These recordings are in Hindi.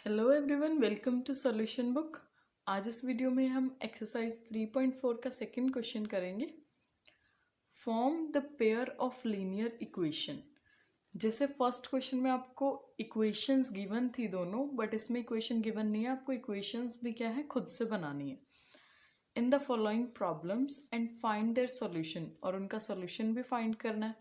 Hello everyone, welcome to solution book. आज इस वीडियो में हम एक्सरसाइज 3.4 का सेकंड क्वेश्चन करेंगे। Form the pair of linear equation. जैसे फर्स्ट क्वेश्चन में आपको इक्वेशंस गिवन थी दोनों, बट इसमें इक्वेशन गिवन नहीं है, आपको इक्वेशंस भी क्या है खुद से बनानी है। In the following problems and find their solution, और उनका सॉल्यूशन भी फाइंड करना है।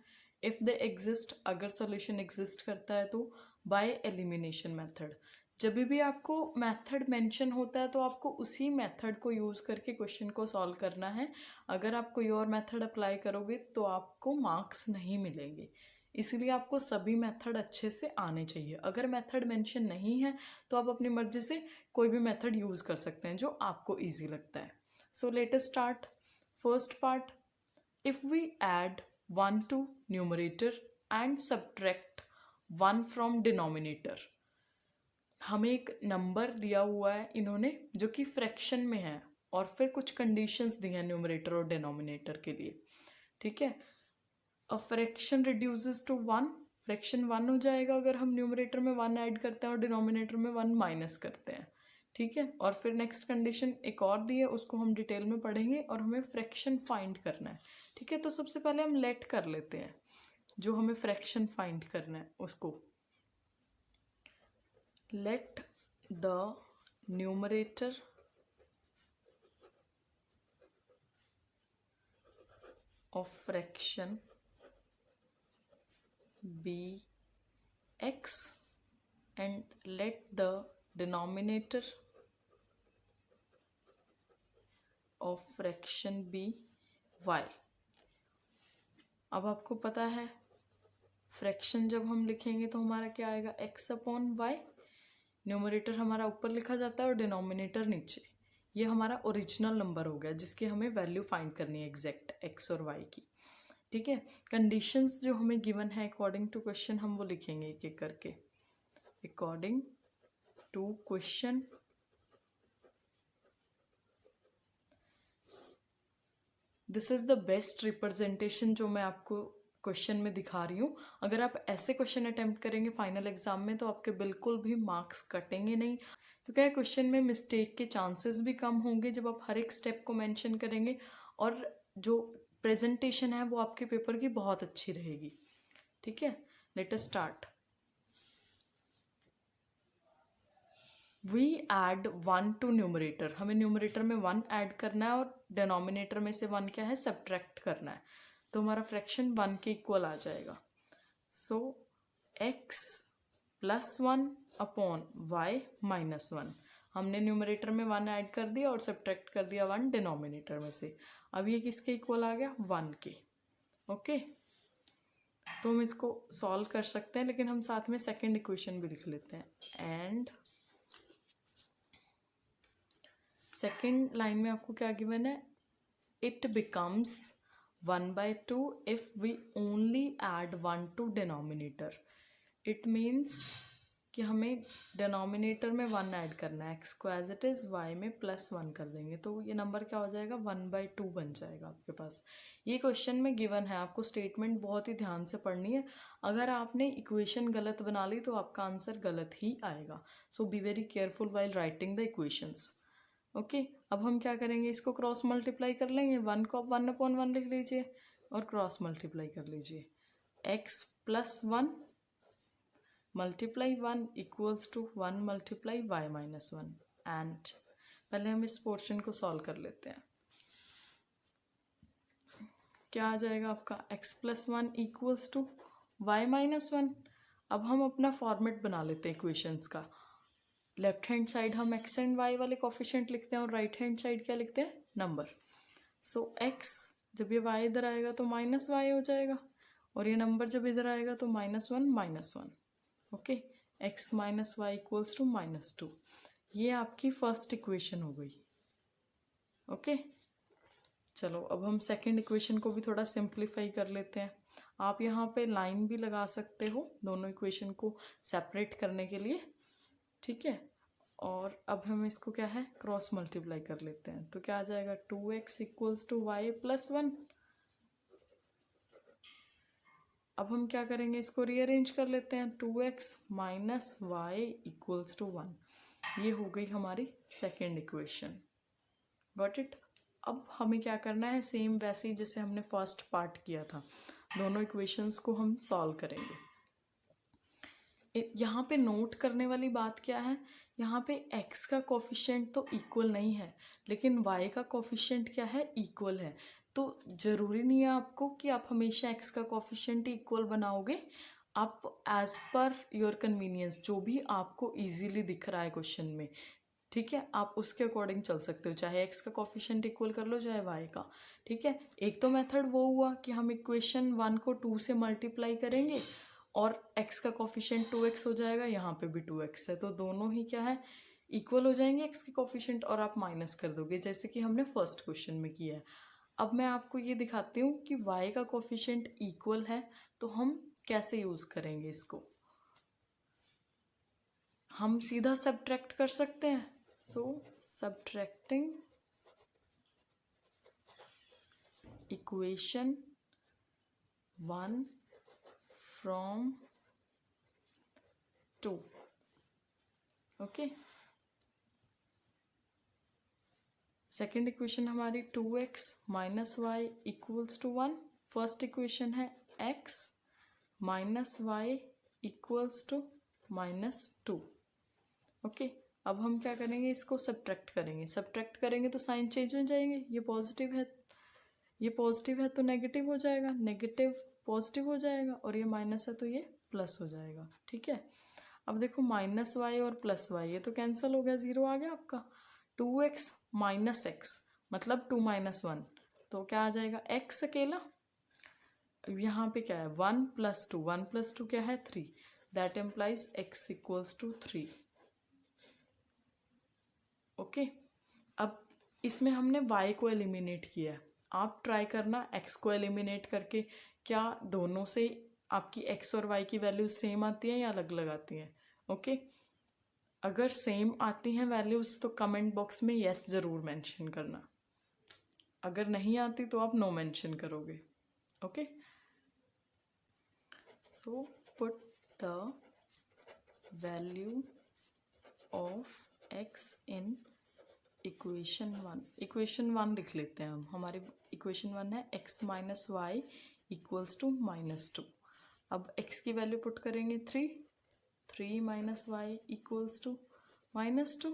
इफ दे एग्जिस्ट, अगर सॉल्यूशन एग्जिस्ट करता है तो बाय एलिमिनेशन मेथड। जब भी आपको मेथड मेंशन होता है तो आपको उसी मेथड को यूज़ करके क्वेश्चन को सॉल्व करना है। अगर आप कोई और मेथड अप्लाई करोगे तो आपको मार्क्स नहीं मिलेंगे, इसलिए आपको सभी मेथड अच्छे से आने चाहिए। अगर मेथड मेंशन नहीं है तो आप अपनी मर्जी से कोई भी मेथड यूज़ कर सकते हैं जो आपको ईजी लगता है। So let us start. First part, if we add 1 to numerator and subtract 1 from denominator, हमें एक नंबर दिया हुआ है इन्होंने जो कि फ्रैक्शन में है, और फिर कुछ कंडीशंस दी हैं न्यूमरेटर और डिनोमिनेटर के लिए। ठीक है, a fraction reduces to 1, fraction 1 हो जाएगा अगर हम न्यूमरेटर में 1 ऐड करते हैं और डिनोमिनेटर में 1 माइनस करते हैं। ठीक है, और फिर नेक्स्ट कंडीशन एक और दी है, उसको हम डिटेल में पढ़ेंगे, और हमें फ्रैक्शन फाइंड करना है। ठीक है, तो सबसे पहले हम लेट कर लेते हैं जो हमें फ्रैक्शन फाइंड करना है उसको। Let the numerator of fraction be x and let the denominator of fraction be y। अब आपको पता है फ्रैक्शन जब हम लिखेंगे तो हमारा क्या आएगा, x अपॉन वाई। न्यूमरेटर हमारा ऊपर लिखा जाता है और डिनोमिनेटर नीचे। ये हमारा ओरिजिनल नंबर हो गया जिसकी हमें वैल्यू फाइंड करनी है एग्जैक्ट x और y की। ठीक है, कंडीशंस जो हमें गिवन है अकॉर्डिंग टू क्वेश्चन हम वो लिखेंगे एक एक करके। According to question this is the best representation जो मैं आपको क्वेश्चन में दिखा रही हूँ। अगर आप ऐसे क्वेश्चन अटेम्प्ट करेंगे फाइनल एग्जाम में तो आपके बिल्कुल भी मार्क्स कटेंगे नहीं। तो क्या है, क्वेश्चन में मिस्टेक के चांसेस भी कम होंगे जब आप हर एक स्टेप को मेंशन करेंगे, और जो प्रेजेंटेशन है वो आपके पेपर की बहुत अच्छी रहेगी। ठीक है, let us start. We add 1 to numerator, हमें न्यूमरेटर में 1 ऐड करना है और डिनोमिनेटर में से 1 क्या है, सब्ट्रैक्ट करना है। तो हमारा फ्रैक्शन 1 के इक्वल आ जाएगा। सो x plus 1 upon y minus 1। हमने न्यूमरेटर में 1 ऐड कर दिया और सब्ट्रैक्ट कर दिया 1 डिनोमिनेटर में से। अब ये किसके इक्वल आ गया, 1 के। ओके, तो हम इसको सॉल्व कर सकते हैं, लेकिन हम साथ में सेकेंड इक्वेशन भी लिख लेते हैं। एंड सेकेंड लाइन में आपको क्या गिवन है, it becomes 1/2 if we only add 1 to denominator. It means कि हमें डिनोमिनेटर में 1 ऐड करना है, x को एज इट इज़ y में प्लस 1 कर देंगे तो ये नंबर क्या हो जाएगा, 1/2 बन जाएगा आपके पास। ये क्वेश्चन में गिवन है, आपको स्टेटमेंट बहुत ही ध्यान से पढ़नी है। अगर आपने इक्वेशन गलत बना ली तो आपका आंसर गलत ही आएगा। So be very careful while writing the equations. Okay, अब हम क्या करेंगे, इसको क्रॉस मल्टीप्लाई कर लेंगे। 1 को 1/1 लिख लीजिए और क्रॉस मल्टीप्लाई कर लीजिए। x plus 1 multiply 1 equals to 1 multiply y minus 1। And पहले हम इस पोर्शन को सॉल्व कर लेते हैं। क्या आ जाएगा आपका, x plus 1 equals to y minus 1। अब हम अपना फॉर्मेट बना लेते हैं इक्वेशंस का। लेफ्ट हैंड साइड हम x एंड y वाले कोफिशिएंट लिखते हैं और राइट हैंड साइड क्या लिखते हैं, नंबर। सो x जब ये y इधर आएगा तो माइनस y हो जाएगा, और ये नंबर जब इधर आएगा तो -1 -1। Okay, x minus Y equals to -2। ये आपकी फर्स्ट इक्वेशन हो गई। ओके, चलो अब हम सेकंड इक्वेशन को भी थोड़ा सिंप्लीफाई कर लेते हैं। आप यहाँ पे लाइन भी लगा सकते हो दोनों इक्वेशन को सेपरेट करने के लिए। ठीक है, और अब हम इसको क्या है, क्रॉस मल्टीप्लाई कर लेते हैं। तो क्या आ जाएगा, 2x equals to Y plus 1। अब हम क्या करेंगे, इसको रीअरेंज कर लेते हैं। 2x minus Y equals to 1, ये हो गई हमारी सेकेंड इक्वेशन। Got it. अब हमें क्या करना है, सेम वैसे ही जैसे हमने फर्स्ट पार्ट किया था, दोनों इक्वेशंस को हम सॉल्व करेंगे। यहाँ पे नोट करने वाली बात क्या है, यहाँ पे x का कोफिशिएंट तो इक्वल नहीं है, लेकिन y का कोफिशिएंट क्या है, इक्वल है। तो जरूरी नहीं है आपको कि आप हमेशा x का कोफिशिएंट इक्वल बनाओगे। आप एज पर योर कन्वीनियंस, जो भी आपको इजीली दिख रहा है क्वेश्चन में, ठीक है, आप उसके अकॉर्डिंग चल सकते हो। चाहे x का कोफिशिएंट इक्वल कर लो, चाहे y का। ठीक है, एक तो मेथड वो हुआ कि हम इक्वेशन 1 को 2 से मल्टीप्लाई करेंगे और x का कोफिशिएंट 2x हो जाएगा, यहाँ पे भी 2x है, तो दोनों ही क्या है, इक्वल हो जाएंगे x के कोफिशिएंट, और आप माइनस कर दोगे जैसे कि हमने फर्स्ट क्वेश्चन में किया है। अब मैं आपको ये दिखाती हूँ कि y का कोफिशिएंट इक्वल है, तो हम कैसे यूज करेंगे इसको। हम सीधा सब्ट्रैक्ट कर सकते हैं। So subtracting equation 1 from 2, okay. Second equation हमारी 2x minus Y equals to 1। First equation है x minus Y equals to -2, okay. अब हम क्या करेंगे, इसको सब्ट्रैक्ट करेंगे। सब्ट्रैक्ट करेंगे तो साइन चेंज हो जाएंगे, ये पॉजिटिव है, ये पॉजिटिव है तो नेगेटिव हो जाएगा, नेगेटिव पॉजिटिव हो जाएगा, और ये माइनस है तो ये प्लस हो जाएगा। ठीक है, अब देखो माइनस वाई और प्लस वाई ये तो कैंसिल हो गया, जीरो आ गया आपका। 2x माइनस एक्स मतलब 2 माइनस 1, तो क्या आ जाएगा, x अकेला। यहाँ पे क्या है, 1 प्लस 2, 1 प्लस 2 क्या है, 3, that implies x equals to 3, okay. अब इसमें हमने y को एलिमिनेट किया है, आप ट्राई करना x को एलिमिनेट करके, क्या दोनों से आपकी x और y की वैल्यूज सेम आती हैं या अलग अलग आती हैं, ओके। अगर सेम आती हैं वैल्यूज तो कमेंट बॉक्स में यस जरूर मेंशन करना, अगर नहीं आती तो आप नो मेंशन करोगे, okay. So put the value of x in equation 1। Equation 1 लिख लेते हैं हम, हमारी इक्वेशन 1 है x minus Y equals to -2। अब x की वैल्यू पुट करेंगे 3 minus Y equals to -2,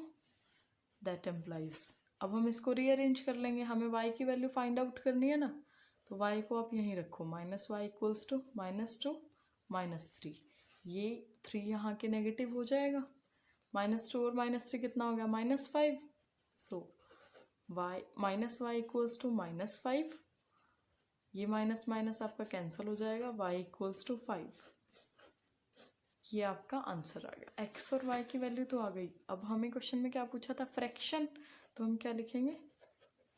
that implies. अब हम इसको रीअरेंज कर लेंगे, हमें y की वैल्यू फाइंड आउट करनी है ना, तो y को आप यहीं रखो, माइनस वाई इक्वल्स टू -2 -3, ये 3 यहाँ के नेगेटिव हो जाएगा, -2 और -3 कितना हो गया, -5। So y minus Y equals to -5, ये माइनस माइनस आपका कैंसिल हो जाएगा, y इक्वल्स टू 5, ये आपका आंसर आ गया। x और y की वैल्यू तो आ गई। अब हमें क्वेश्चन में क्या पूछा था, फ्रैक्शन, तो हम क्या लिखेंगे,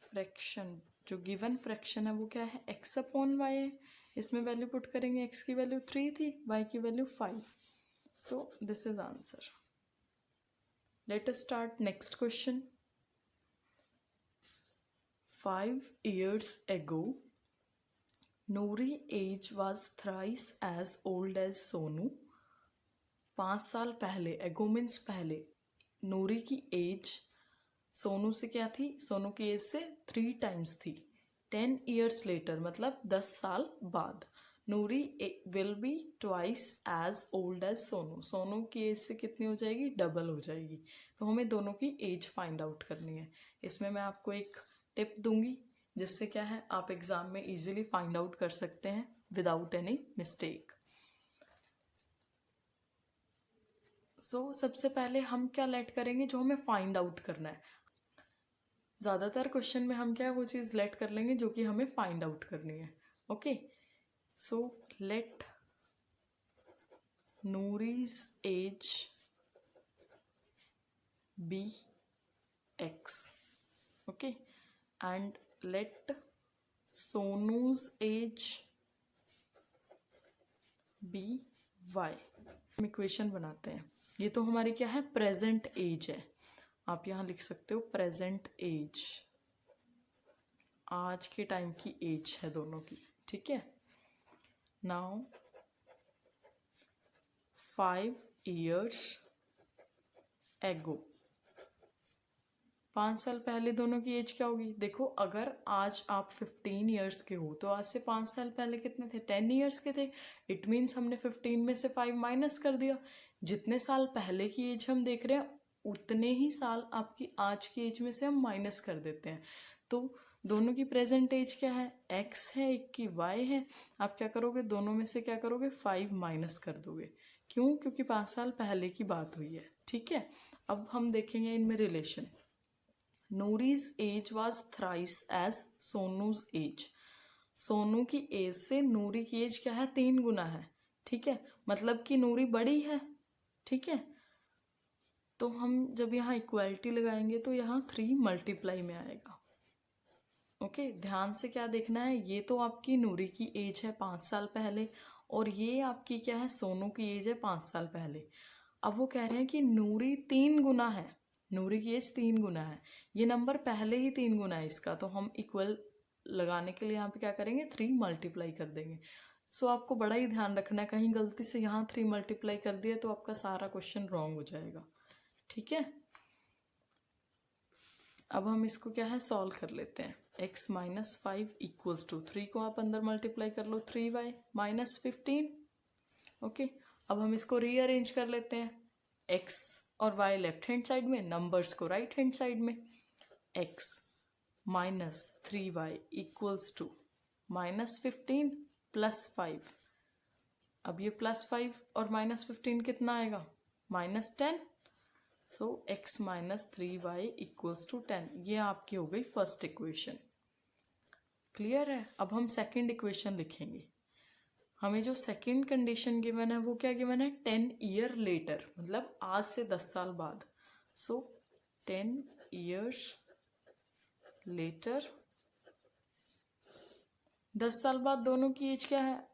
फ्रैक्शन, जो गिवन फ्रैक्शन है वो क्या है, x अपॉन y है, इसमें वैल्यू पुट करेंगे, x की वैल्यू 3 थी, y की value 5, so this is answer. Late us start next question. 5 years ago, Noori age was thrice as old as Sonu. 5 साल पहले, एगो मीन्स पहले, नूरी की एज सोनू से क्या थी, सोनू की एज से 3 टाइम्स थी। 10 years later मतलब 10 साल बाद, Noori will be twice as old as Sonu, Sonu की एज से कितनी हो जाएगी, डबल हो जाएगी। तो हमें दोनों की एज फाइंड आउट करनी है। इसमें मैं आपको एक टिप दूंगी जिससे क्या है, आप एग्जाम में इजीली फाइंड आउट कर सकते हैं विदाउट एनी मिस्टेक। सो सबसे पहले हम क्या लेट करेंगे, जो हमें फाइंड आउट करना है। ज़्यादातर क्वेश्चन में हम क्या है वो चीज़ लेट कर लेंगे जो कि हमें फाइंड आउट करनी है, okay. So let Noori's age be x, okay, and let Sonu's age be y। हम इक्वेशन बनाते हैं, ये तो हमारी क्या है, प्रेजेंट एज है, आप यहाँ लिख सकते हो प्रेजेंट एज, आज के टाइम की एज है दोनों की, ठीक है। Now 5 years ago। 5 साल पहले दोनों की एज क्या होगी? देखो, अगर आज आप 15 ईयर्स के हो तो आज से 5 साल पहले कितने थे? 10 ईयर्स के थे। इट मीन्स हमने 15 में से 5 माइनस कर दिया। जितने साल पहले की एज हम देख रहे हैं उतने ही साल आपकी आज की एज में से हम माइनस कर देते हैं। तो दोनों की प्रेजेंट एज क्या है? x है, एक की y है। आप क्या करोगे? दोनों में से क्या करोगे? 5 माइनस कर दोगे। क्यों? क्योंकि 5 साल पहले की बात हुई है। ठीक है, अब हम देखेंगे इनमें relation. Noori's age was thrice as Sonu's age. Sonu की एज से नूरी की एज क्या है? 3 गुना है। ठीक है, मतलब कि नूरी बड़ी है। ठीक है, तो हम जब यहाँ इक्वालिटी लगाएंगे तो यहाँ 3 मल्टीप्लाई में आएगा। ओके, ध्यान से क्या देखना है, ये तो आपकी नूरी की एज है 5 साल पहले, और ये आपकी क्या है? सोनू की एज है 5 साल पहले। अब वो कह रहे हैं कि नूरी 3 गुना है, नूरी की एज 3 गुना है। ये नंबर पहले ही 3 गुना है इसका, तो हम इक्वल लगाने के लिए यहाँ पे क्या करेंगे? 3 मल्टीप्लाई कर देंगे। सो आपको बड़ा ही ध्यान रखना है, कहीं गलती से यहाँ 3 मल्टीप्लाई कर दिया तो आपका सारा क्वेश्चन रॉन्ग हो जाएगा। ठीक है, अब हम इसको क्या है? सॉल्व कर लेते हैं। x माइनस 5 इक्वल्स टू 3 को आप अंदर मल्टीप्लाई कर लो, 3y माइनस 15। ओके, अब हम इसको रीअरेंज कर लेते हैं। x और y लेफ्ट हैंड साइड में, नंबर्स को राइट हैंड साइड में। x minus 3y equals to minus 15 plus 5। अब ये प्लस 5 और माइनस 15 कितना आएगा? Minus 10। So x minus 3y equals to 10। ये आपकी हो गई फर्स्ट इक्वेशन। क्लियर है? अब हम सेकंड इक्वेशन लिखेंगे। हमें जो सेकंड कंडीशन गिवन है वो क्या गिवन है? 10 ईयर लेटर, मतलब आज से 10 साल बाद। सो 10 ईयर्स लेटर, 10 साल बाद दोनों की एज क्या है?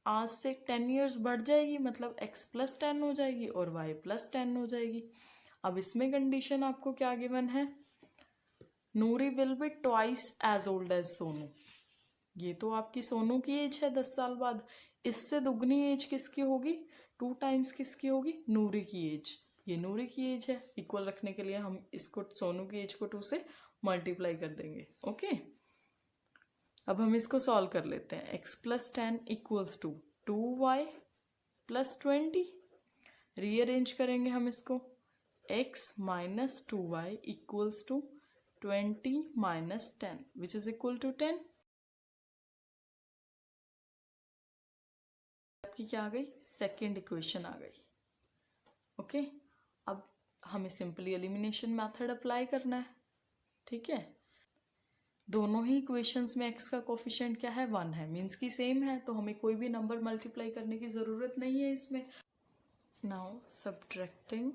आज से 10 ईयर्स बढ़ जाएगी, मतलब x प्लस 10 हो जाएगी और y प्लस 10 हो जाएगी। अब इसमें कंडीशन आपको क्या गिवन है? Noori will be twice as old as Sonu. ये तो आपकी सोनू की एज है 10 साल बाद, इससे दुगनी एज किसकी होगी? 2 टाइम्स किसकी होगी? नूरी की एज। ये नूरी की एज है, इक्वल रखने के लिए हम इसको सोनू की एज को 2 से मल्टीप्लाई कर देंगे। ओके, अब हम इसको सॉल्व कर लेते हैं। x plus 10 equals to 2y plus 20। Rearrange करेंगे हम इसको। x minus 2y equals to 20 minus 10 which is equal to 10। आपकी क्या आ गई? सेकेंड इक्वेशन आ गई। ओके, अब हमें सिंपली एलिमिनेशन मेथड अप्लाई करना है। ठीक है, दोनों ही इक्वेशंस में x का कोफिशिएंट क्या है? 1 है, मीन्स की सेम है, तो हमें कोई भी नंबर मल्टीप्लाई करने की ज़रूरत नहीं है इसमें। Now subtracting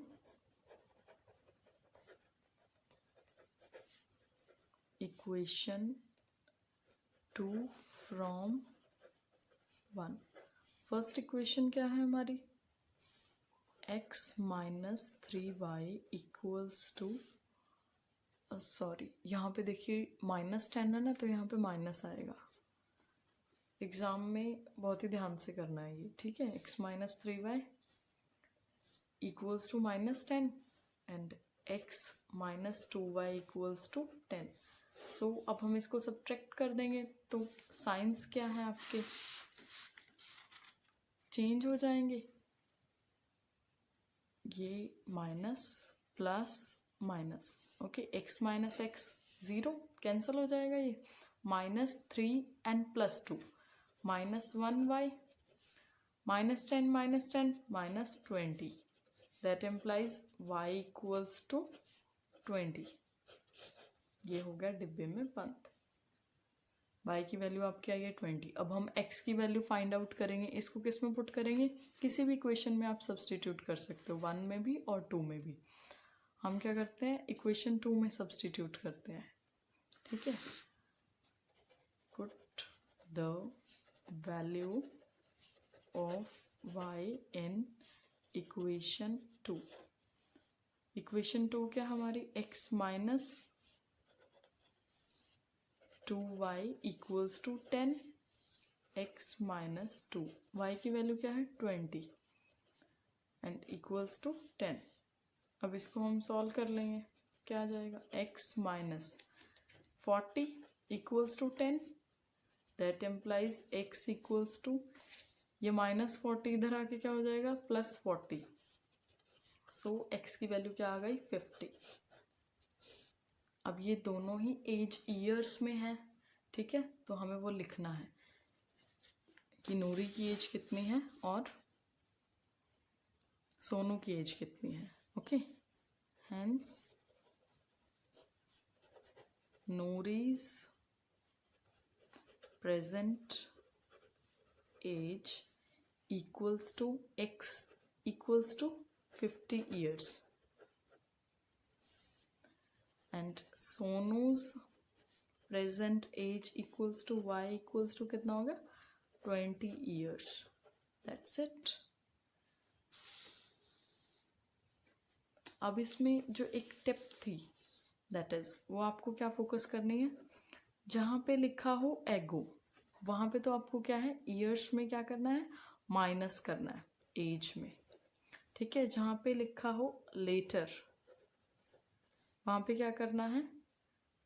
equation 2 from 1। First equation क्या है हमारी? x minus 3y equals to, sorry यहाँ पे देखिए -10 है ना, तो यहाँ पे माइनस आएगा। एग्जाम में बहुत ही ध्यान से करना है ये। ठीक है, x minus 3y equals to -10 and x minus 2y equals to 10। So अब हम इसको सब्ट्रैक्ट कर देंगे, तो साइंस क्या है आपके? चेंज हो जाएंगे। ये minus plus minus. Okay, x minus x 0 cancel हो जाएगा। ये -3 and plus 2 -1y -10 -20 that implies y equals to 20। ये हो गया डिब्बे में बंद। y की वैल्यू आपकी आई है 20। अब हम x की वैल्यू फाइंड आउट करेंगे। इसको किस में पुट करेंगे? किसी भी इक्वेशन में आप सब्सटीट्यूट कर सकते हो, 1 में भी और 2 में भी। हम क्या करते हैं? इक्वेशन 2 में सब्सटीट्यूट करते हैं। ठीक है, put the value of y in equation 2। Equation 2 क्या हमारी? x minus 2y equals to 10, x minus 2, y की वैल्यू क्या है? 20, एंड इक्वल्स टू 10। अब इसको हम सॉल्व कर लेंगे, क्या आ जाएगा, x minus 40 equals to 10, that implies x equals to, ये -40 इधर आके क्या हो जाएगा, +40। सो x की वैल्यू क्या आ गई, 50। अब ये दोनों ही एज ईयर्स में है, ठीक है, तो हमें वो लिखना है कि नूरी की एज कितनी है और सोनू की एज कितनी है। Okay, hence Noori's present age equals to x equals to 50 years and Sonu's present age equals to y equals to कितना होगा, 20 years। That's it। अब इसमें जो एक टिप थी, दैट इज वो आपको क्या फोकस करनी है, जहाँ पे लिखा हो एगो वहाँ पे तो आपको क्या है, ईयर्स में क्या करना है, माइनस करना है एज में, ठीक है। जहाँ पे लिखा हो लेटर वहाँ पे क्या करना है,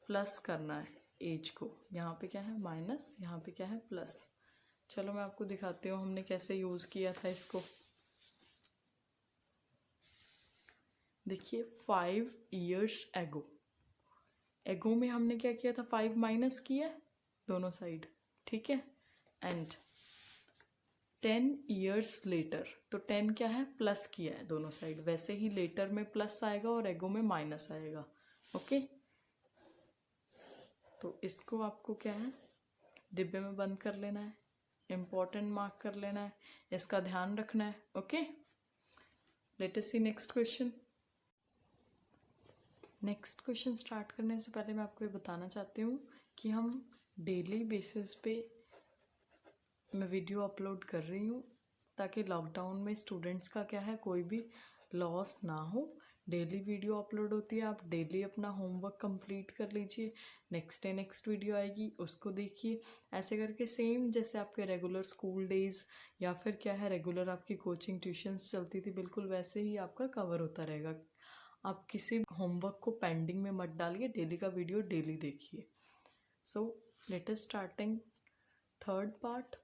प्लस करना है एज को, यहाँ पे क्या है माइनस, यहाँ पे क्या है प्लस। चलो मैं आपको दिखाती हूँ हमने कैसे यूज़ किया था इसको। देखिए 5 years एगो, एगो में हमने क्या किया था, 5 माइनस किया दोनों साइड, ठीक है, एंड 10 years लेटर, तो 10 क्या है, प्लस किया है दोनों साइड, वैसे ही लेटर में प्लस आएगा और एगो में माइनस आएगा। ओके, तो इसको आपको क्या है, डिब्बे में बंद कर लेना है, इम्पोर्टेंट मार्क कर लेना है, इसका ध्यान रखना है। Okay, let us see next question. Next question start करने से पहले मैं आपको ये बताना चाहती हूँ कि हम डेली बेसिस पे मैं वीडियो अपलोड कर रही हूँ ताकि लॉकडाउन में स्टूडेंट्स का क्या है, कोई भी लॉस ना हो। डेली वीडियो अपलोड होती है, आप डेली अपना होमवर्क कंप्लीट कर लीजिए, नेक्स्ट डे नेक्स्ट वीडियो आएगी उसको देखिए, ऐसे करके सेम जैसे आपके रेगुलर स्कूल डेज़ या फिर क्या है रेगुलर आपकी कोचिंग ट्यूशन्स चलती थी, बिल्कुल वैसे ही आपका कवर होता रहेगा। आप किसी होमवर्क को पेंडिंग में मत डालिए, डेली का वीडियो डेली देखिए। So let us starting third part,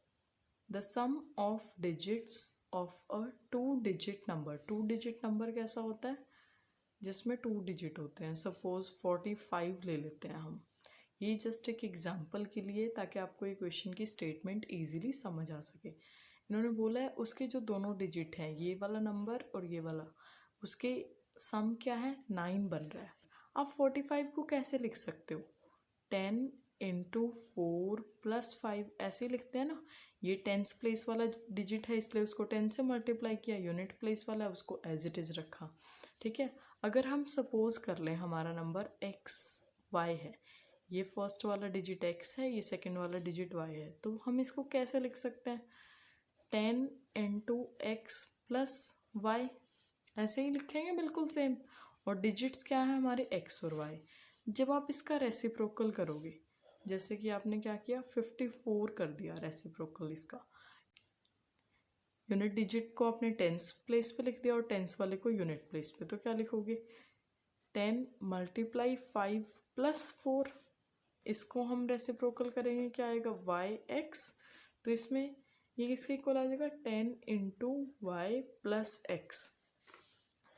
the sum of digits of a 2 digit number. 2 digit number कैसा होता है, जिसमें 2 digit होते हैं। सपोज 45 ले लेते हैं हम, ये जस्ट एक एग्जाम्पल के लिए ताकि आपको ये क्वेश्चन की स्टेटमेंट ईजिली समझ आ सके। इन्होंने बोला है उसके जो दोनों डिजिट हैं, ये वाला नंबर और ये वाला, उसके सम क्या है, 9 बन रहा है। आप 45 को कैसे लिख सकते हो, 10 इंटू 4 + 5 ऐसे लिखते हैं ना। ये टेंस प्लेस वाला डिजिट है इसलिए उसको 10 से मल्टीप्लाई किया, यूनिट प्लेस वाला है उसको एज इट इज़ रखा, ठीक है। अगर हम सपोज कर लें हमारा नंबर XY है, ये फर्स्ट वाला डिजिट X है, ये सेकंड वाला डिजिट Y है, तो हम इसको कैसे लिख सकते हैं, 10 इंटू X + Y, ऐसे ही लिखेंगे बिल्कुल सेम। और डिजिट्स क्या है हमारे, X और Y। जब आप इसका रेसिप्रोकल करोगे, जैसे कि आपने क्या किया, 54 कर दिया रेसिप्रोकल इसका, यूनिट डिजिट को आपने टेंस प्लेस पे लिख दिया और टेंस वाले को यूनिट प्लेस पे, तो क्या लिखोगे, 10 × 5 + 4, इसको हम रेसिप्रोकल करेंगे, क्या आएगा, YX, तो इसमें ये किसके इक्वल आ जाएगा, 10 इंटू Y + X।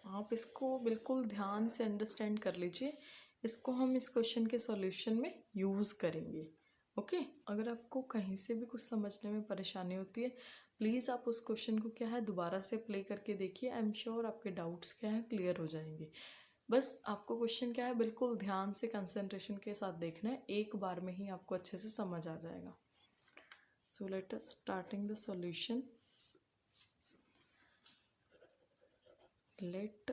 आप इसको बिल्कुल ध्यान से अंडरस्टैंड कर लीजिए, इसको हम इस क्वेश्चन के सॉल्यूशन में यूज़ करेंगे। ओके, अगर आपको कहीं से भी कुछ समझने में परेशानी होती है, प्लीज़ आप उस क्वेश्चन को क्या है दोबारा से प्ले करके देखिए, आई एम श्योर आपके डाउट्स क्या है क्लियर हो जाएंगे। बस आपको क्वेश्चन क्या है बिल्कुल ध्यान से कंसंट्रेशन के साथ देखना है, एक बार में ही आपको अच्छे से समझ आ जाएगा। सो let us starting the solution. Let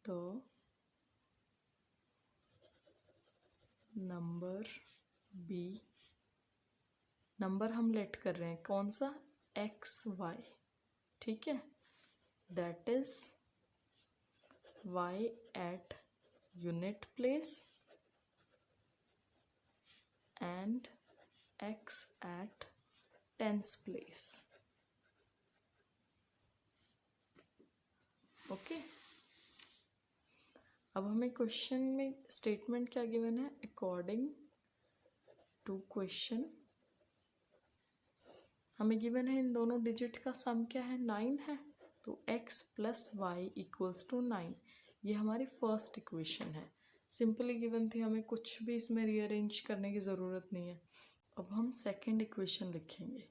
the number be, number हम लेट कर रहे हैं कौन सा, XY, ठीक है, that is Y at unit place and X at tens place। Okay, अब हमें क्वेश्चन में स्टेटमेंट क्या गिवन है, अकॉर्डिंग टू क्वेश्चन हमें गिवन है इन दोनों डिजिट का सम क्या है, 9 है, तो x plus y equals to 9, ये हमारी फर्स्ट इक्वेशन है, सिंपली गिवन थी, हमें कुछ भी इसमें रीअरेंज करने की ज़रूरत नहीं है। अब हम सेकेंड इक्वेशन लिखेंगे,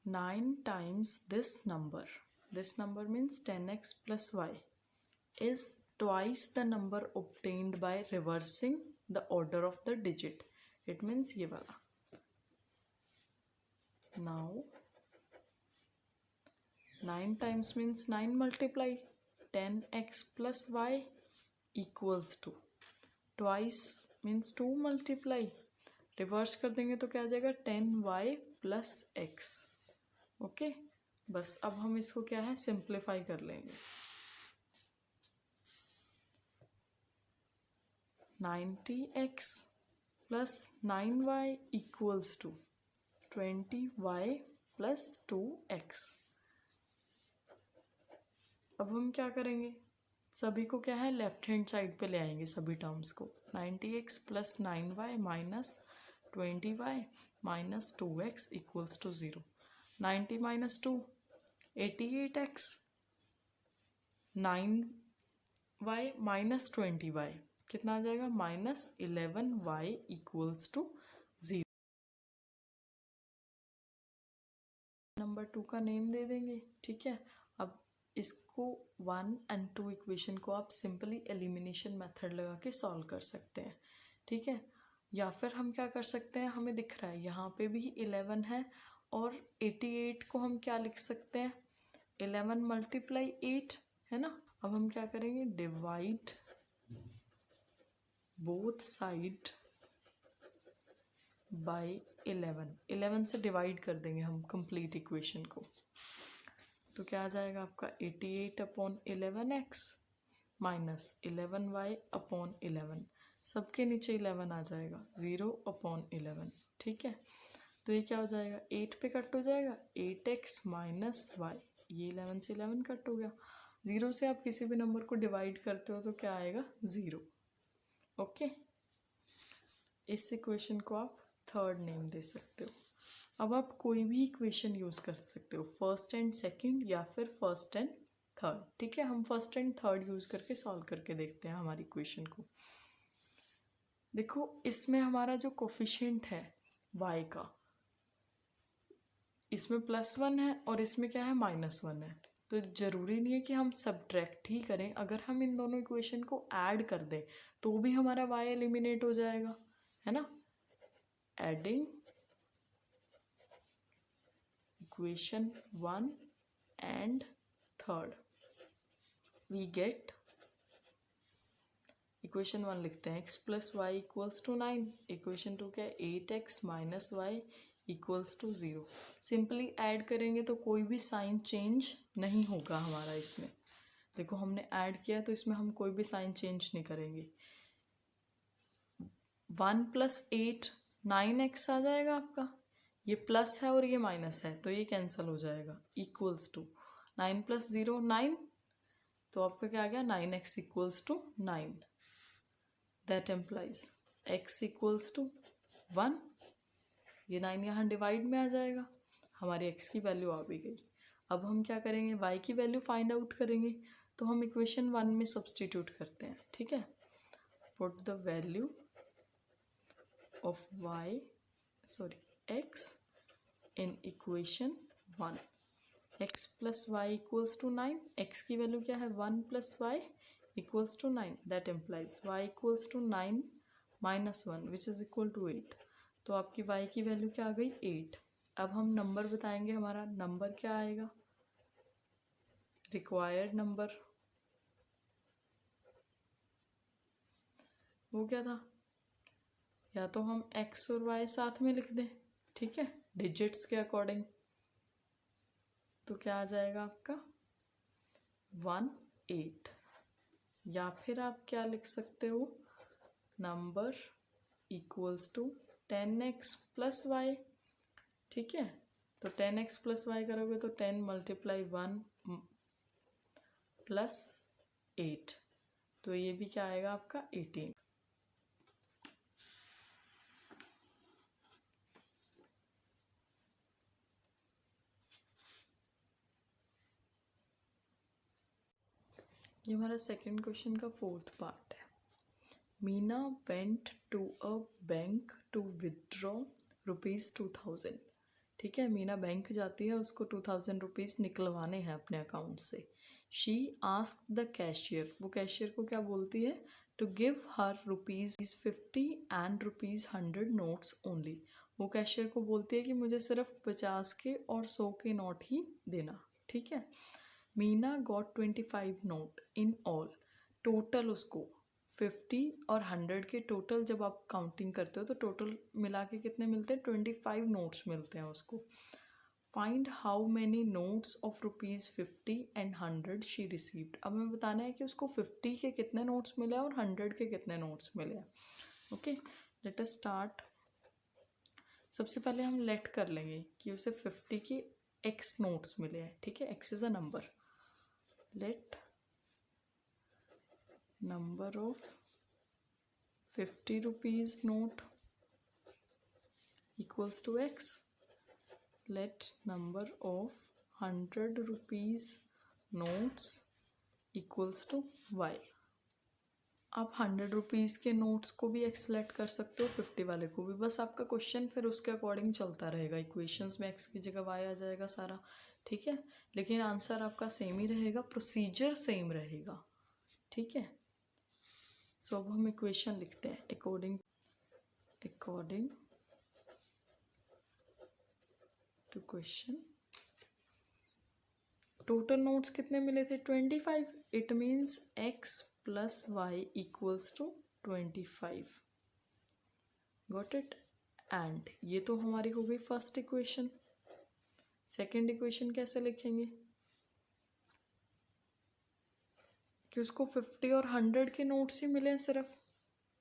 9 times this number means 10x plus y is twice the number obtained by reversing the order of the digit, it means ये वाला। Now 9 times means 9 multiply 10x plus y equals to twice means 2 multiply, reverse कर देंगे तो क्या आ जाएगा 10y plus x। ओके, बस अब हम इसको क्या है सिंप्लीफाई कर लेंगे, 90x plus 9y equals to 20y plus 2x। अब हम क्या करेंगे, सभी को क्या है लेफ्ट हैंड साइड पे ले आएंगे सभी टर्म्स को, 90x plus 9y minus 20y minus 2x equals to 0, 90 minus 2 88x, 9y minus 20y कितना आ जाएगा minus 11y equals to 0। Number 2 का नेम दे देंगे, ठीक है। अब इसको 1 and 2 इक्वेशन को आप सिंपली एलिमिनेशन मेथड लगा के सॉल्व कर सकते हैं, ठीक है। या फिर हम क्या कर सकते हैं, हमें दिख रहा है यहाँ पे भी 11 है और 88 को हम क्या लिख सकते हैं 11 मल्टीप्लाई 8 है ना। अब हम क्या करेंगे, डिवाइड बोथ साइड बाय 11 से डिवाइड कर देंगे हम कंप्लीट इक्वेशन को, तो क्या आ जाएगा आपका 88 upon 11x minus 11y upon 11, सबके नीचे 11 आ जाएगा 0 अपॉन 11, ठीक है। तो ये क्या हो जाएगा 8 पे कट हो जाएगा 8x माइनस वाई, ये 11 से 11 कट हो गया। 0 से आप किसी भी नंबर को डिवाइड करते हो तो क्या आएगा 0। ओके, इस इक्वेशन को आप थर्ड नेम दे सकते हो। अब आप कोई भी इक्वेशन यूज़ कर सकते हो, फर्स्ट एंड सेकंड या फिर फर्स्ट एंड थर्ड, ठीक है। हम फर्स्ट एंड थर्ड यूज़ करके सॉल्व करके देखते हैं हमारी इक्वेशन को। देखो इसमें हमारा जो कोफिशिएंट है y का, इसमें +1 है और इसमें क्या है -1 है, तो ज़रूरी नहीं है कि हम सब्ट्रैक्ट ही करें, अगर हम इन दोनों इक्वेशन को ऐड कर दें तो भी हमारा y एलिमिनेट हो जाएगा, है ना। Adding equation 1 and 3 we get equation 1 लिखते हैं x plus y equals to 9, equation 2 क्या है 8x minus Y equals to 0। Simply add करेंगे तो कोई भी साइन चेंज नहीं होगा हमारा इसमें। देखो हमने ऐड किया तो इसमें हम कोई भी साइन चेंज नहीं करेंगे। 1 प्लस 8 9x आ जाएगा आपका, ये प्लस है और ये माइनस है तो ये कैंसिल हो जाएगा, इक्वल्स टू 9 प्लस 0 9, तो आपका क्या आ गया 9x equals to 9। That implies x equals to 1, ये 9 यहाँ डिवाइड में आ जाएगा, हमारी x की वैल्यू आ भी गई। अब हम क्या करेंगे y की वैल्यू फाइंड आउट करेंगे, तो हम इक्वेशन 1 में सब्सटीट्यूट करते हैं, ठीक है। Put the value of x in equation 1, x plus y equals to 9, x की वैल्यू क्या है 1 plus y equals to 9, that implies y equals to 9 minus 1 which is equal to 8, तो आपकी y की वैल्यू क्या आ गई 8। अब हम नंबर बताएंगे, हमारा नंबर क्या आएगा, रिक्वायर्ड नंबर वो क्या था, या तो हम x और y साथ में लिख दें, ठीक है, डिजिट्स के अकॉर्डिंग, तो क्या आ जाएगा आपका 1 8, या फिर आप क्या लिख सकते हो number equals to 10x plus y, ठीक है। तो 10x प्लस वाई करोगे तो 10 मल्टीप्लाई 1 प्लस 8, तो ये भी क्या आएगा आपका 18। ये हमारा सेकंड क्वेश्चन का फोर्थ पार्ट है। Meena went to a bank to withdraw ₹2000। ठीक है, मीना बैंक जाती है, उसको 2000 रुपीज़ निकलवाने हैं अपने अकाउंट से। शी आस्क द कैशियर, वो कैशियर को क्या बोलती है, to give her ₹50 and ₹100 notes only. वो कैशियर को बोलती है कि मुझे सिर्फ 50 के और 100 के नोट ही देना। ठीक है, Meena got 25 note in all, total उसको 50 और 100 के टोटल जब आप काउंटिंग करते हो तो टोटल मिला के कितने मिलते हैं, 25 नोट्स मिलते हैं उसको। Find how many notes of ₹50 and 100 she received. अब हमें बताना है कि उसको 50 के कितने नोट्स मिले और 100 के कितने नोट्स मिले हैं। Okay, let us start. सबसे पहले हम लेट कर लेंगे कि उसे 50 के x नोट्स मिले हैं। ठीक है, x is a number. Let number of 50 rupees note equals to x. Let number of 100 rupees notes equals to y. आप 100 रुपीज़ के नोट्स को भी x सेलेक्ट कर सकते हो, 50 वाले को भी। बस आपका क्वेश्चन फिर उसके अकॉर्डिंग चलता रहेगा। इक्वेशंस में x की जगह y आ जाएगा सारा। ठीक है, लेकिन आंसर आपका सेम ही रहेगा, प्रोसीजर सेम रहेगा। ठीक है, सो अब हम इक्वेशन लिखते हैं। According to question, total notes कितने मिले थे, 25। It means x plus y equals to 25। Got it. And ये तो हमारी हो गई फर्स्ट इक्वेशन। सेकेंड इक्वेशन कैसे लिखेंगे कि उसको 50 और 100 के नोट्स ही मिले हैं सिर्फ।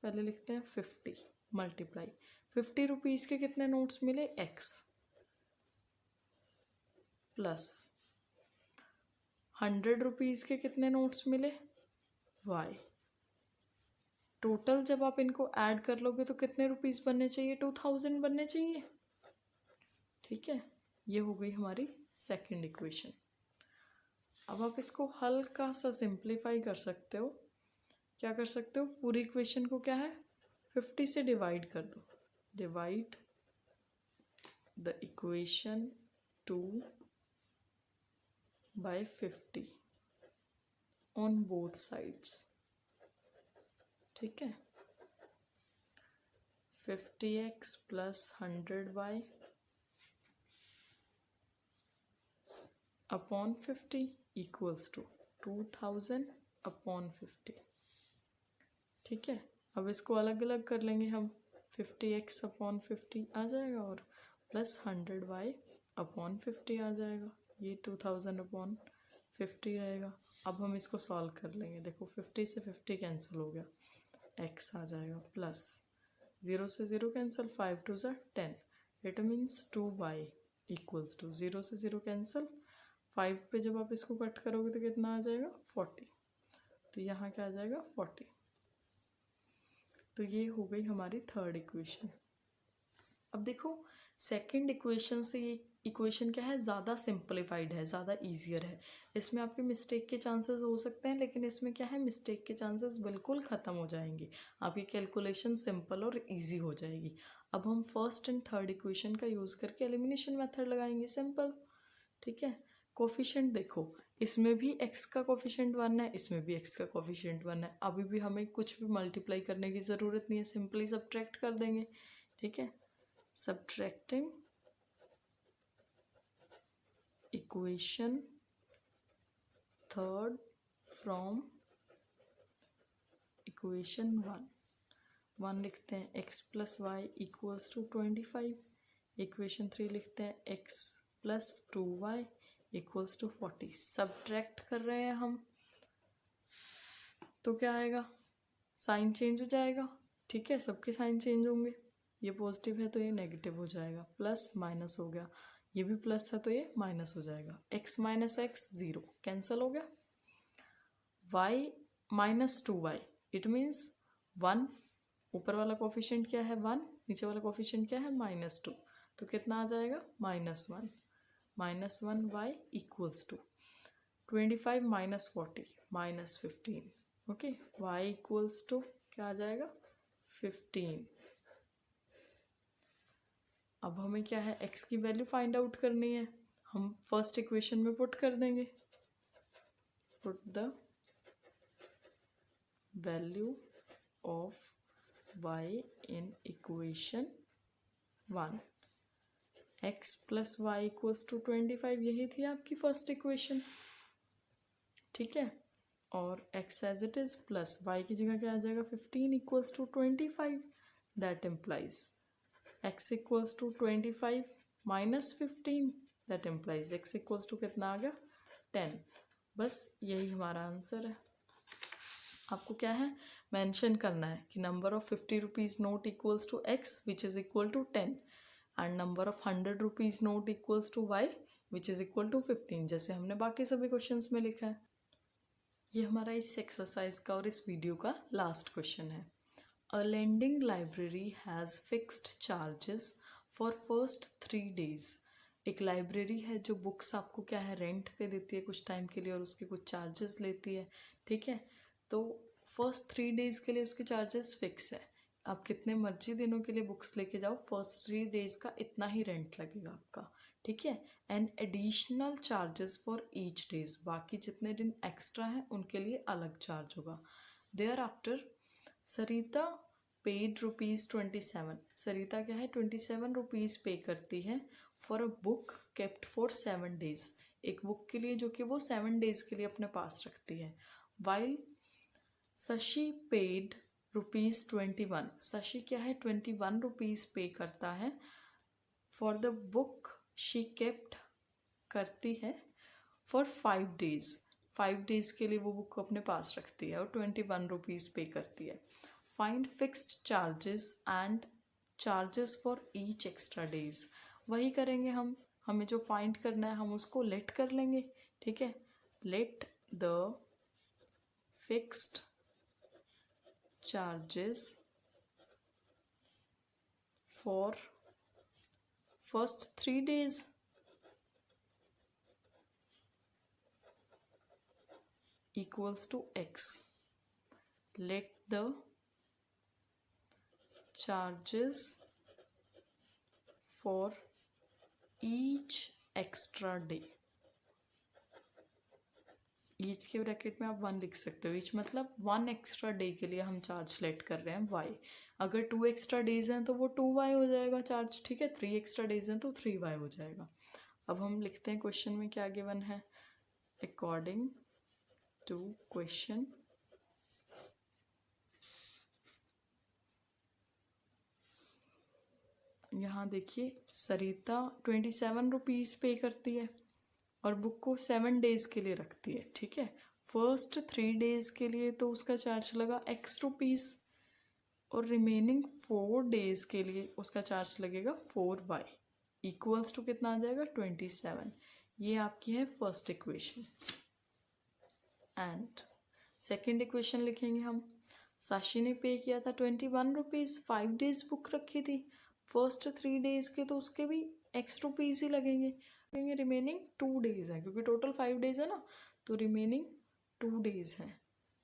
पहले लिखते हैं 50 मल्टीप्लाई 50 रुपीज़ के कितने नोट्स मिले, x प्लस 100 रुपीज़ के कितने नोट्स मिले, y। टोटल जब आप इनको ऐड कर लोगे तो कितने रुपीज़ बनने चाहिए, 2000 बनने चाहिए। ठीक है, ये हो गई हमारी सेकंड इक्वेशन। अब आप इसको हल्का सा सिंप्लीफाई कर सकते हो। क्या कर सकते हो, पूरी इक्वेशन को क्या है, 50 से डिवाइड कर दो। Divide the equation 2 by 50 on both sides. ठीक है, 50x plus 100y upon 50 equals to 2000 upon 50। ठीक है, अब इसको अलग अलग कर लेंगे हम। 50x अपॉन 50 आ जाएगा और प्लस 100y अपॉन 50 आ जाएगा। ये 2000 अपॉन 50 रहेगा। अब हम इसको सॉल्व कर लेंगे। देखो 50 से 50 कैंसिल हो गया, x आ जाएगा प्लस 0 से 0 कैंसिल, 5 2 ज़ा 10। It means 2y equals to 0 से 0 कैंसिल, 5 पे जब आप इसको कट करोगे तो कितना आ जाएगा, 40। तो यहाँ क्या आ जाएगा, 40। तो ये हो गई हमारी थर्ड इक्वेशन। अब देखो सेकंड इक्वेशन से ये इक्वेशन क्या है, ज़्यादा सिंप्लीफाइड है, ज़्यादा ईजियर है। इसमें आपके मिस्टेक के चांसेस हो सकते हैं, लेकिन इसमें क्या है, मिस्टेक के चांसेस बिल्कुल ख़त्म हो जाएंगे। आपकी कैलकुलेशन सिंपल और इजी हो जाएगी। अब हम फर्स्ट एंड थर्ड इक्वेशन का यूज़ करके एलिमिनेशन मेथड लगाएंगे, सिंपल। ठीक है, कोफिशिएंट देखो, इसमें भी x का कोफिशिएंट 1 है, इसमें भी x का कोफिशिएंट 1 है। अभी भी हमें कुछ भी मल्टीप्लाई करने की ज़रूरत नहीं है, सिंपली सब्ट्रैक्ट कर देंगे। ठीक है, subtracting equation third from equation 1 लिखते हैं x plus y equals to 25। Equation 3 लिखते हैं x plus 2y equals to 40। Subtract कर रहे हैं हम तो क्या आएगा, साइन चेंज हो जाएगा। ठीक है, सबके साइन चेंज होंगे। ये पॉजिटिव है तो ये नेगेटिव हो जाएगा, प्लस माइनस हो गया, ये भी प्लस है तो ये माइनस हो जाएगा। x माइनस एक्स 0 कैंसिल हो गया। y minus 2y, it means 1, ऊपर वाला कोफिशिएंट क्या है 1, नीचे वाला कोफिशिएंट क्या है -2, तो कितना आ जाएगा -1, -1y equals to 25 minus 40 -15, okay, y equals to क्या आ जाएगा 15। अब हमें क्या है x की वैल्यू फाइंड आउट करनी है, हम फर्स्ट इक्वेशन में पुट कर देंगे, put the value of y in equation 1, x plus y equals to 25, यही थी आपकी फर्स्ट इक्वेशन, ठीक है, और x as it is plus y की जगह क्या आ जाएगा 15 equals to 25, that implies x equals to 25 minus 15, that implies x equals to कितना आ गया 10। बस यही हमारा आंसर है। आपको क्या है मेंशन करना है कि number of 50 rupees note equals to x which is equal to 10 and number of 100 rupees note equals to y which is equal to 15, जैसे हमने बाकी सभी क्वेश्चंस में लिखा है। ये हमारा इस एक्सरसाइज का और इस वीडियो का लास्ट क्वेश्चन है। A lending library has fixed charges for first 3 days। एक लाइब्रेरी है जो बुक्स आपको क्या है रेंट पे देती है कुछ टाइम के लिए और उसके कुछ चार्जेस लेती है, ठीक है। तो फर्स्ट 3 days के लिए उसके चार्जेस फिक्स है, आप कितने मर्जी दिनों के लिए बुक्स लेके जाओ, फर्स्ट 3 days का इतना ही रेंट लगेगा आपका, ठीक है। And additional charges for each days, बाकी जितने दिन एक्स्ट्रा हैं उनके लिए अलग चार्ज होगा। देयर आफ्टर सरिता पेड ₹27, सरिता क्या है 27 रुपीज़ पे करती है for a book kept for 7 days, एक बुक के लिए जो कि वो 7 days के लिए अपने पास रखती है। वाइल शशि पेड ₹21, शशि क्या है 21 रुपीज़ पे करता है for the book she kept करती है फॉर 5 days, 5 days के लिए वो बुक अपने पास रखती है और 21 रुपीज़ पे करती है। Find fixed charges and charges for each extra days, वही करेंगे हम, हमें जो फाइंड करना है हम उसको लेट कर लेंगे, ठीक है। Let the fixed charges for first 3 days equals to x, let the charges for each extra day, each के ब्रैकेट में आप 1 लिख सकते हो, ईच मतलब 1 एक्स्ट्रा डे के लिए हम चार्ज लेट कर रहे हैं y, अगर 2 एक्स्ट्रा डेज हैं तो वो 2y हो जाएगा चार्ज, ठीक है, 3 एक्स्ट्रा डेज हैं तो 3y हो जाएगा। अब हम लिखते हैं क्वेश्चन में क्या गिवन है, अकॉर्डिंग टू क्वेश्चन यहाँ देखिए सरिता 27 रुपीज़ पे करती है और बुक को 7 days के लिए रखती है, ठीक है। फर्स्ट 3 days के लिए तो उसका चार्ज लगा x रुपीज़ और रिमेनिंग 4 days के लिए उसका चार्ज लगेगा 4y इक्वल्स टू कितना आ जाएगा 27। ये आपकी है first equation. And second equation लिखेंगे हम, साशी ने पे किया था 21 रुपीज़, 5 days बुक रखी थी, फर्स्ट 3 days के तो उसके भी x रुपीज़ ही लगेंगे, रिमेनिंग 2 days है क्योंकि टोटल 5 days है ना, तो रिमेनिंग 2 days है,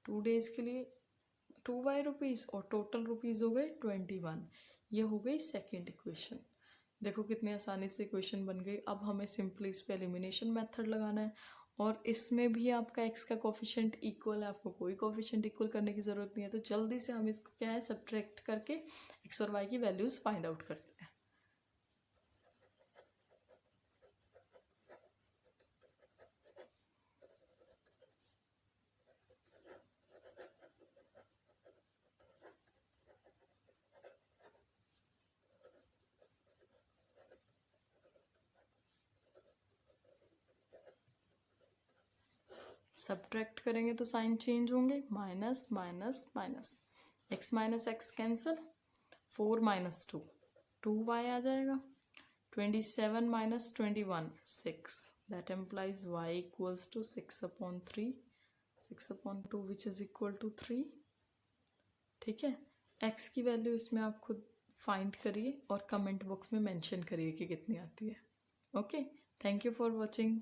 2 days के लिए 2y रुपीज़ और टोटल रुपीज़ हो गए 21। ये हो गई सेकेंड इक्वेशन। देखो कितनी आसानी से इक्वेशन बन गई। अब हमें सिंपली इस पे एलिमिनेशन मेथड लगाना है और इसमें भी आपका x का कोफिशिएंट इक्वल है, आपको कोई कोफिशिएंट इक्वल करने की ज़रूरत नहीं है, तो जल्दी से हम इसको क्या है सब्ट्रैक्ट करके x और y की वैल्यूज़ फाइंड आउट करते हैं। सब्ट्रैक्ट करेंगे तो साइन चेंज होंगे, minus minus minus, x minus x cancel, 4 minus 2 2y आ जाएगा, 27 minus 21 6, that implies y equals to 6/3 6/2 which is equal to 3। ठीक है, x की वैल्यू इसमें आप खुद फाइंड करिए और कमेंट बॉक्स में मेंशन करिए कि कितनी आती है। Okay, thank you for watching.